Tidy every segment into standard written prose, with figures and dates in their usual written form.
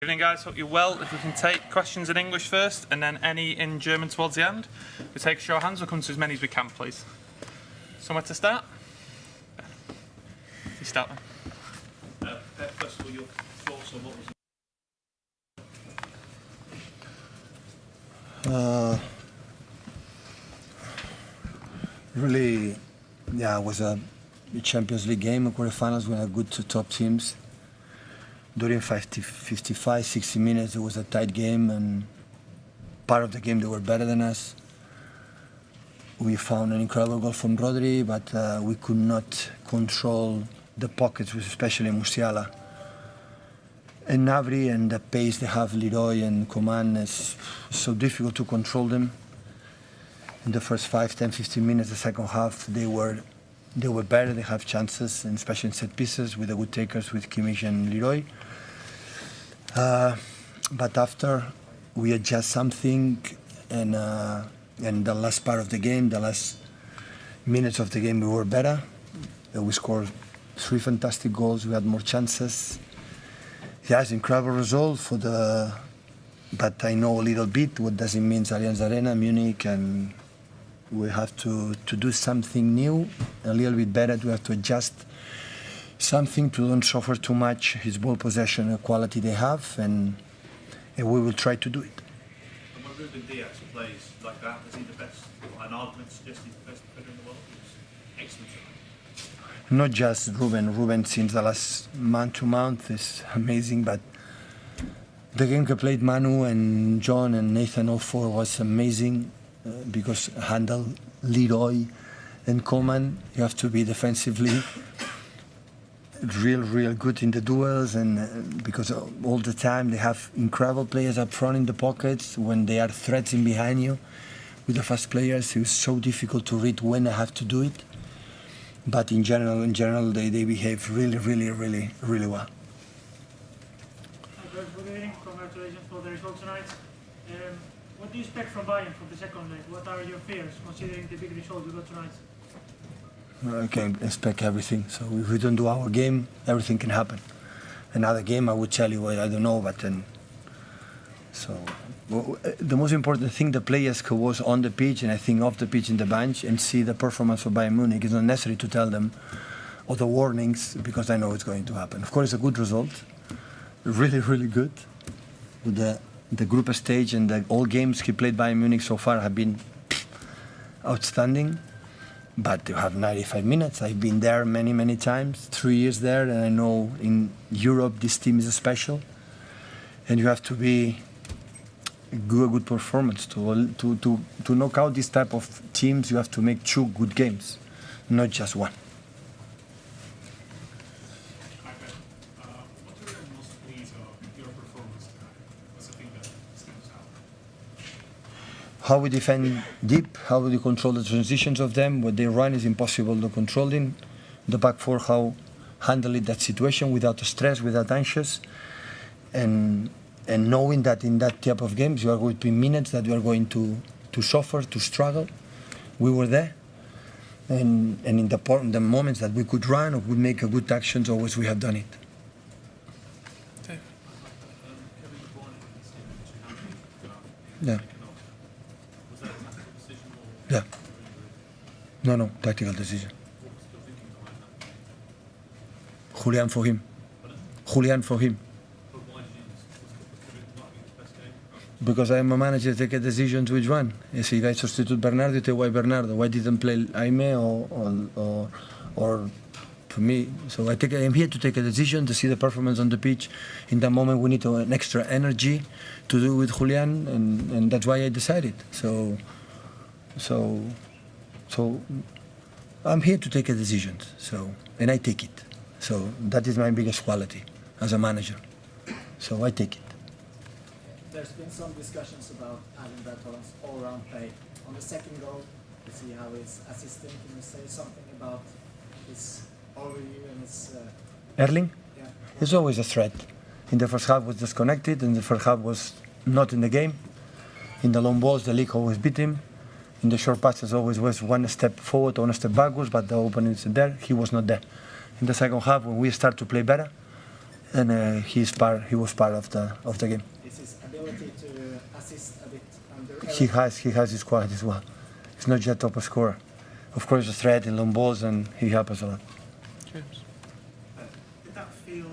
Good evening, guys. Hope you're well. If we can take questions in English first and then any in German towards the end. We take a show of hands. We'll come to as many as we can, please. Somewhere to start? You start then. Pep, first of all, your thoughts on what was really, yeah, it was a Champions League game, a quarterfinals with a good two top teams. During 55, 60 minutes, it was a tight game, and part of the game they were better than us. We found an incredible goal from Rodri, but we could not control the pockets, especially Musiala. And Gnabry and the pace they have, Leroy and Coman, is so difficult to control them. In the first 5, 10, 15 minutes, the second half, they were better. They have chances, and especially in set pieces with the good takers with Kimmich and Leroy. But after we adjust something, and the last part of the game, the last minutes of the game, we were better. We scored 3 fantastic goals. We had more chances. Yeah, it's an incredible result for the. But I know a little bit what does it mean, Allianz Arena, Munich, and we have to do something new, a little bit better. We have to adjust something to don't suffer too much his ball possession quality they have, and we will try to do it. And when Ruben Diaz plays like that, is he the best? An argument suggests he's the best defender in the world. He's excellent. Not just Ruben. Ruben, since the last month is amazing, but the game he played Manu and John and Nathan all 4 was amazing. Because handle Leroy and Coman, you have to be defensively real good in the duels, and because all the time they have incredible players up front in the pockets. When they are threats in behind you with the fast players, it's so difficult to read when I have to do it. But in general, they behave really well. Good evening. Congratulations for the result tonight. What do you expect from Bayern for the second leg? What are your fears, considering the big result you got tonight? I can expect everything. So if we don't do our game, everything can happen. Another game, I would tell you, I don't know, but then. So the most important thing, the players who was on the pitch and I think off the pitch in the bench and see the performance of Bayern Munich. It's not necessary to tell them all the warnings because I know it's going to happen. Of course, it's a good result, really good. With the group stage and all games he played Bayern Munich so far have been outstanding. But you have 95 minutes. I've been there many times, 3 years there, and I know in Europe this team is special. And you have to be a good performance to knock out this type of teams. You have to make 2 good games, not just 1. How we defend deep, how we control the transitions of them. What they run is impossible to control in the back 4, how handling that situation without stress, without anxious, and knowing that in that type of games you are going to be minutes that you are going to suffer, to struggle. We were there, and in the moments that we could run or would make a good actions, always we have done it. Yeah. Yeah. No, tactical decision. Julian for him. Because I am a manager, take a decision to which one. If I substitute Bernardo, you take why Bernardo. Why didn't play Jaime or for me? So I'm here to take a decision, to see the performance on the pitch. In that moment, we need an extra energy to do with Julian, and that's why I decided. So I'm here to take a decision. And I take it. So that is my biggest quality as a manager. So I take it. There's been some discussions about Alan Bertolan's all-round play. On the second goal, you see how his assistant, can you say something about his overview and his... Erling? Yeah. He's always a threat. In the first half was disconnected, and the first half was not in the game. In the long balls, the league always beat him. In the short passes, always was 1 step forward, 1 step backwards, but the opening is there. He was not there. In the second half, when we start to play better, and he was part of the game. Is his ability to assist a bit under He has his quality as well. He's not just a top scorer. Of course, a threat in long balls, and he helps us a lot. James. Did that feel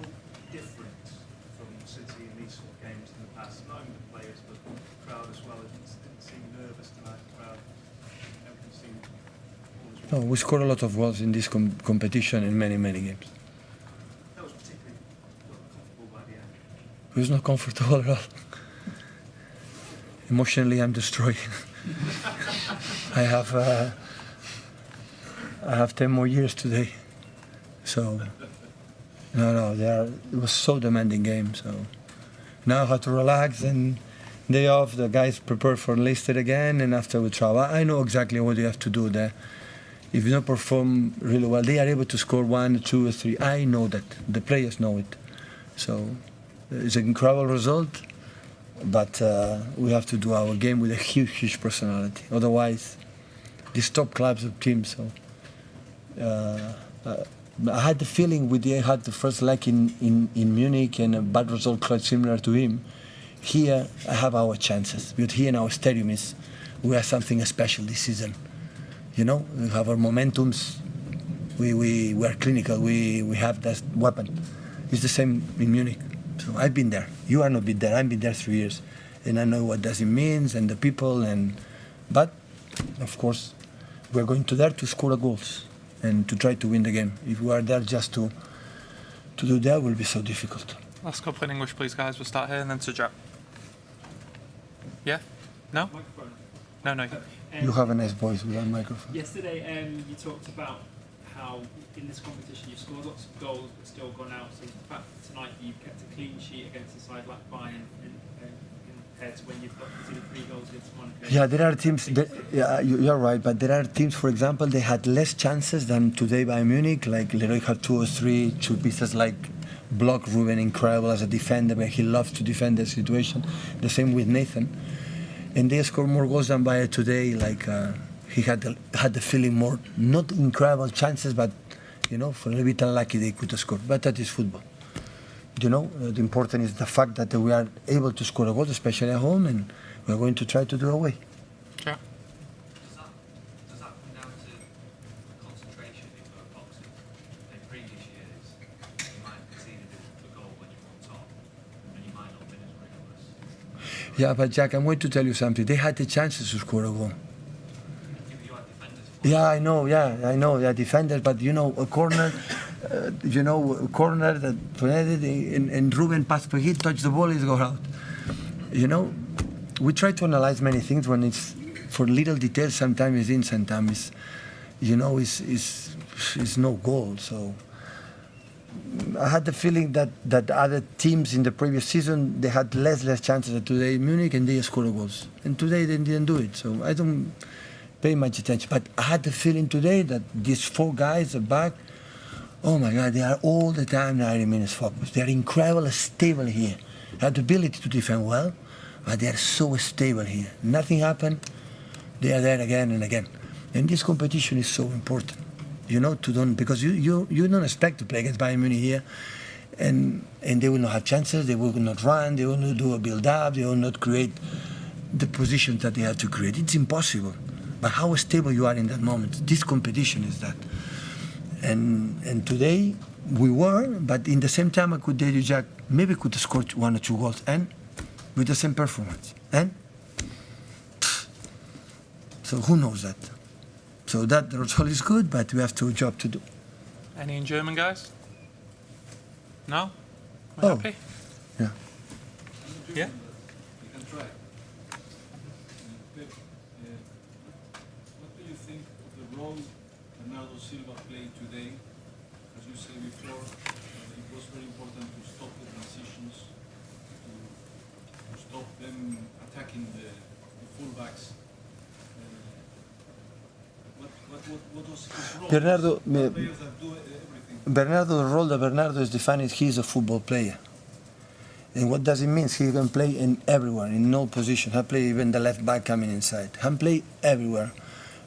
different from City in these sort of games in the past? Not only the players, but the crowd as well. It didn't seem nervous tonight, the crowd. Everything seemed all as No, we scored a lot of goals in this competition in many games. That was particularly comfortable by the end. It was not comfortable at all. Emotionally, I'm destroyed. I have 10 more years today. So, it was so demanding game. So now I have to relax, and day off, the guys prepare for Leicester again, and after we travel. I know exactly what you have to do there. If you don't perform really well, they are able to score 1, 2, or 3. I know that. The players know it. So it's an incredible result, but we have to do our game with a huge personality. Otherwise, these top clubs of teams. So I had the feeling I had the first leg in Munich and a bad result quite similar to him. Here, I have our chances. But here in our stadium, we have something special this season. You know, we have our momentums. We are clinical. We have that weapon. It's the same in Munich. So I've been there. You are not been there. I've been there 3 years, and I know what does it means and the people. But of course, we're going to there to score goals and to try to win the game. If we are there just to do that, will be so difficult. Last couple in English, please, guys. We'll start here and then to Jack. Yeah? No? No. You have a nice voice with that microphone. Yesterday, you talked about how in this competition you've scored lots of goals but still gone out. So the fact that tonight you've kept a clean sheet against a side like Bayern compared to when you've got 3 goals against Monaco. Yeah, there are teams. You're right, but there are teams. For example, they had less chances than today by Munich. Like Leroy had 2 or 3 pieces like block Ruben, incredible as a defender, but he loves to defend the situation. The same with Nathan. And they scored more goals than Bayern today. Like he had the feeling more, not incredible chances, but for a little bit unlucky they could have scored. But that is football. The important is the fact that we are able to score a goal, especially at home, and we are going to try to do away. Yeah. Does that come down to concentration in both boxes? In previous years, you might have conceded a goal when you're on top, and you might not have been as rigorous. Yeah, but Jack, I'm going to tell you something. They had the chances to score a goal. You are defenders. Yeah, I know. They are defenders, but a corner. Corner that and Ruben passed for he touched the ball, it go out. We try to analyze many things when it's for little details. Sometimes it's in, sometimes it's no goal. So I had the feeling that other teams in the previous season they had less chances than today in Munich, and they scored goals. And today they didn't do it. So I don't pay much attention. But I had the feeling today that these 4 guys are back. Oh my God, they are all the time 90 minutes focused. They are incredibly stable here. They have the ability to defend well, but they are so stable here. Nothing happened. They are there again and again. And this competition is so important, because you don't expect to play against Bayern Munich here, and they will not have chances. They will not run. They will not do a build-up. They will not create the positions that they have to create. It's impossible. But how stable you are in that moment. This competition is that. And today we were, but in the same time I could tell you, Jack, maybe could have scored 1 or 2 goals, and with the same performance. And so who knows that? So that result is good, but we have 2 jobs to do. Any in German, guys? No? Oh. Happy? Yeah. Yeah? You can try. Pep, what do you think of the role Bernardo Silva played today? As you said before, it was very important to stop the transitions, to stop them attacking the fullbacks. What was his role? Bernardo, Players that do everything. The role that Bernardo is defining, he's a football player. And what does it mean? He can play in everywhere, in no position. He play even the left back coming inside. He can play everywhere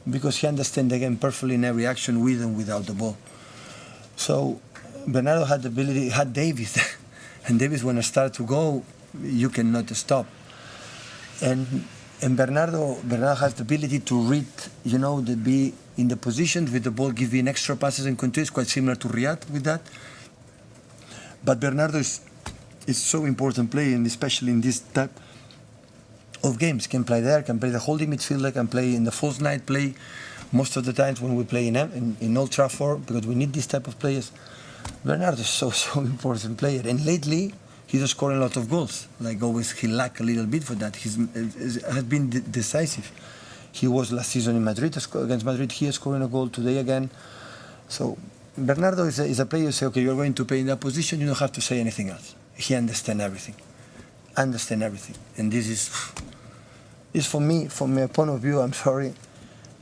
because he understands the game perfectly in every action with and without the ball. So Bernardo had the ability, had Davis. And Davis, when I start to go, you cannot stop. And Bernardo has the ability to read, to be in the position with the ball, giving extra passes and continues, quite similar to Riyad with that. But Bernardo is so important player, and especially in this type of games. Can play there, can play the holding midfielder, can play in the false nine, play most of the times when we play in Old Trafford, because we need this type of players. Bernardo is so important player, and lately he's scoring a lot of goals. Like always, he lacked a little bit for that. He has been decisive. He was last season in Madrid against Madrid. He is scoring a goal today again. So Bernardo is a player you say, okay, you're going to play in that position. You don't have to say anything else. He understands everything. And this is for me, from my point of view. I'm sorry,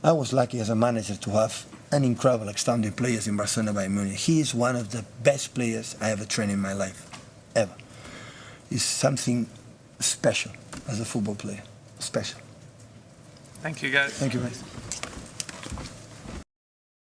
I was lucky as a manager to have an incredible, outstanding players in Barcelona, Bayern Munich. He is one of the best players I ever trained in my life, ever. He's something special as a football player, special. Thank you, guys. Thank you, guys.